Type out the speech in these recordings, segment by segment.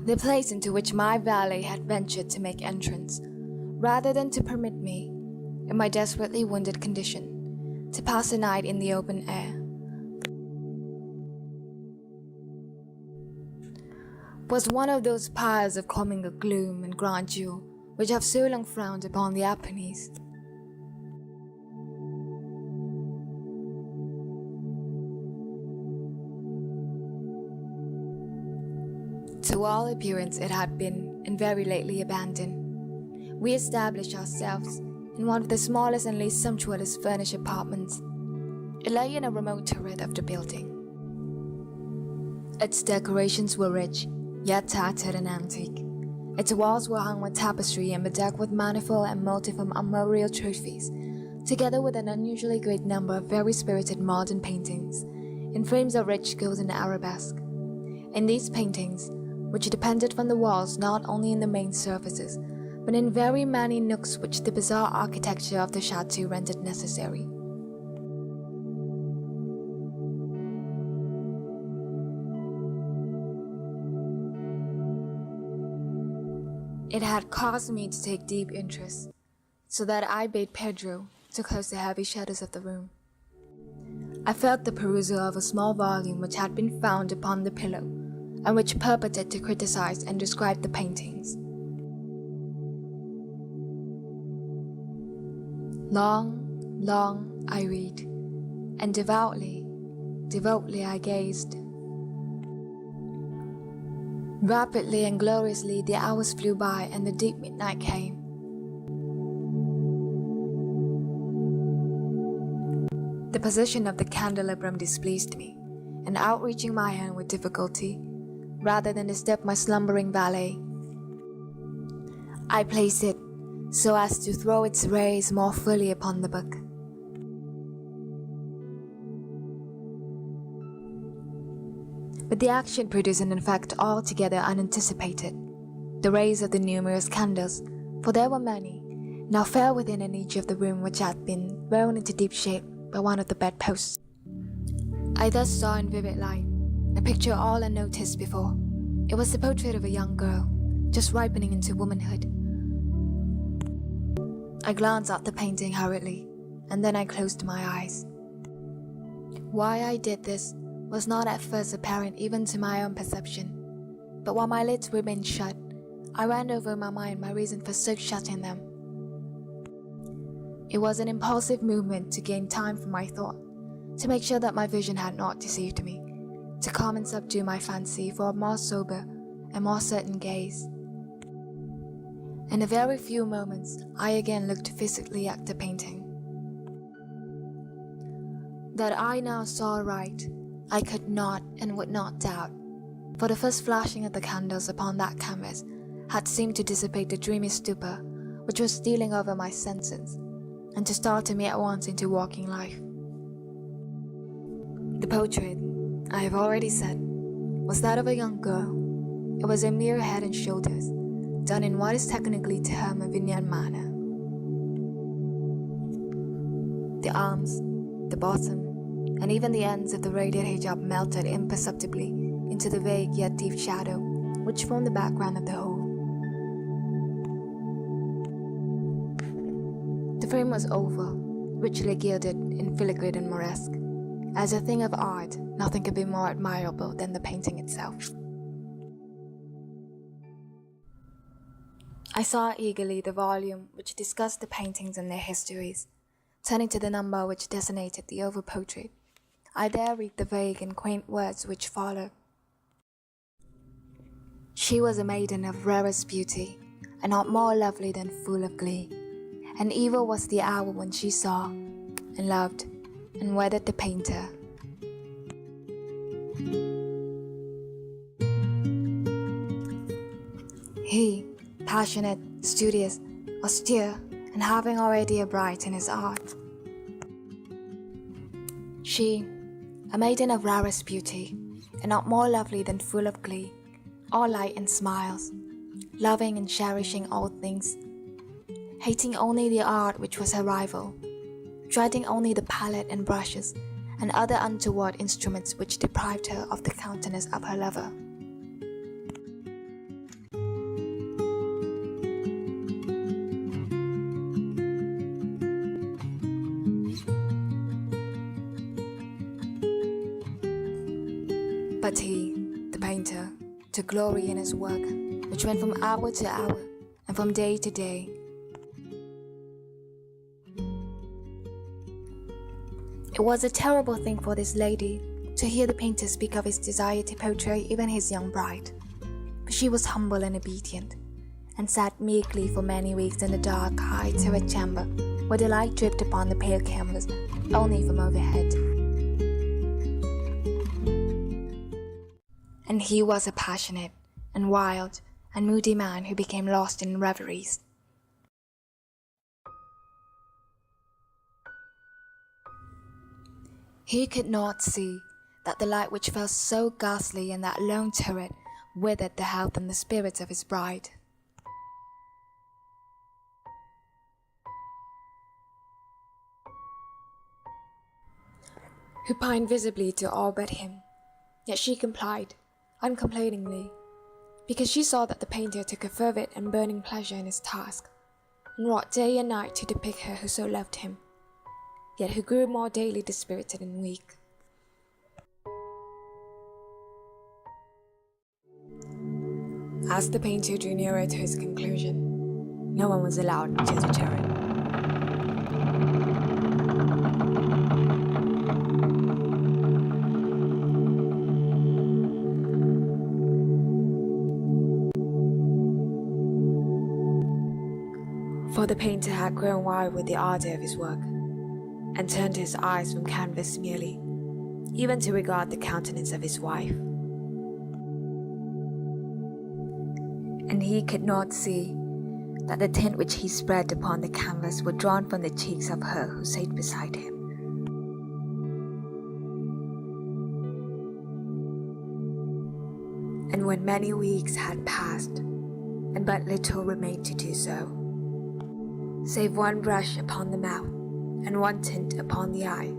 the place into which my valet had ventured to make entrance, rather than to permit me, in my desperately wounded condition, to pass the night in the open air. Was one of those piles of commingled gloom and grandeur which have so long frowned upon the Apennines. To all appearance it had been, and very lately abandoned. We established ourselves in one of the smallest and least sumptuous furnished apartments. It lay in a remote turret of the building. Its decorations were rich, yet tattered and antique. Its walls were hung with tapestry and bedecked with manifold and multiform armorial trophies, together with an unusually great number of very spirited modern paintings, in frames of rich golden arabesque. In these paintings, which depended from the walls not only in the main surfaces, but in very many nooks which the bizarre architecture of the chateau rendered necessary. It had caused me to take deep interest, so that I bade Pedro to close the heavy shutters of the room. I felt the perusal of a small volume which had been found upon the pillow, and which purported to criticize and describe the paintings. Long I read, and devoutly I gazed. Rapidly and gloriously the hours flew by and the deep midnight came. The position of the candelabrum displeased me, and outreaching my hand with difficulty, rather than disturb my slumbering valet, I placed it so as to throw its rays more fully upon the book. But the action produced an effect altogether unanticipated. The rays of the numerous candles, for there were many, now fell within an niche of the room which had been thrown into deep shade by one of the bedposts. I thus saw in vivid light a picture all unnoticed before. It was the portrait of a young girl, just ripening into womanhood. I glanced at the painting hurriedly, and then I closed my eyes. Why I did this was not at first apparent even to my own perception, but while my lids remained shut, I ran over in my mind my reason for so shutting them. It was an impulsive movement to gain time for my thought, to make sure that my vision had not deceived me, to calm and subdue my fancy for a more sober and more certain gaze. In a very few moments, I again looked physically at the painting. That I now saw right, I could not and would not doubt, for the first flashing of the candles upon that canvas had seemed to dissipate the dreamy stupor which was stealing over my senses, and to startle me at once into walking life. The portrait, I have already said, was that of a young girl. It was a mere head and shoulders, done in what is technically termed a vignette manner. The arms, the bottom, and even the ends of the radiant hijab melted imperceptibly into the vague yet deep shadow which formed the background of the whole. The frame was oval, richly gilded in filigree and moresque. As a thing of art, nothing could be more admirable than the painting itself. I saw eagerly the volume which discussed the paintings and their histories. Turning to the number which designated the Oval Potrait, I there read the vague and quaint words which follow. She was a maiden of rarest beauty, and not more lovely than full of glee. And evil was the hour when she saw, and loved, and wedded the painter. He, passionate, studious, austere, and having already a bride in his art. She, a maiden of rarest beauty, and not more lovely than full of glee, all light and smiles, loving and cherishing all things, hating only the art which was her rival, dreading only the palette and brushes, and other untoward instruments which deprived her of the countenance of her lover. But he, the painter, took glory in his work, which went from hour to hour and from day to day. It was a terrible thing for this lady to hear the painter speak of his desire to portray even his young bride. But she was humble and obedient, and sat meekly for many weeks in the dark, high turret chamber, where the light dripped upon the pale canvas only from overhead. And he was a passionate and wild and moody man who became lost in reveries. He could not see that the light which fell so ghastly in that lone turret withered the health and the spirits of his bride. Who pined visibly to all but him, yet she complied, uncomplainingly, because she saw that the painter took a fervid and burning pleasure in his task, and wrought day and night to depict her who so loved him, yet who grew more daily dispirited and weak. As the painter drew nearer to his conclusion, no one was allowed into the turret. For the painter had grown wild with the ardor of his work, and turned his eyes from canvas merely, even to regard the countenance of his wife. And he could not see that the tint which he spread upon the canvas were drawn from the cheeks of her who sat beside him. And when many weeks had passed, and but little remained to do so, save one brush upon the mouth and one tint upon the eye,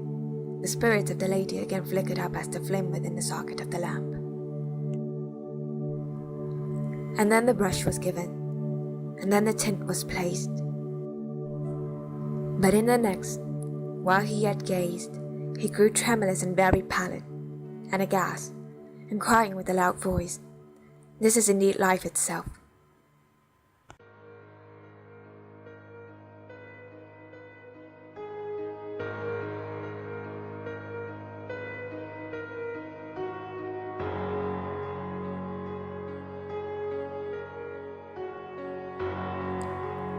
the spirit of the lady again flickered up as the flame within the socket of the lamp. And then the brush was given, and then the tint was placed. But in the next, while he yet gazed, he grew tremulous and very pallid, and aghast, and crying with a loud voice, "This is indeed life itself."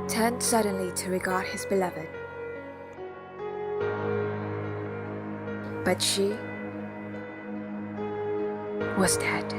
Turned suddenly to regard his beloved. But she was dead.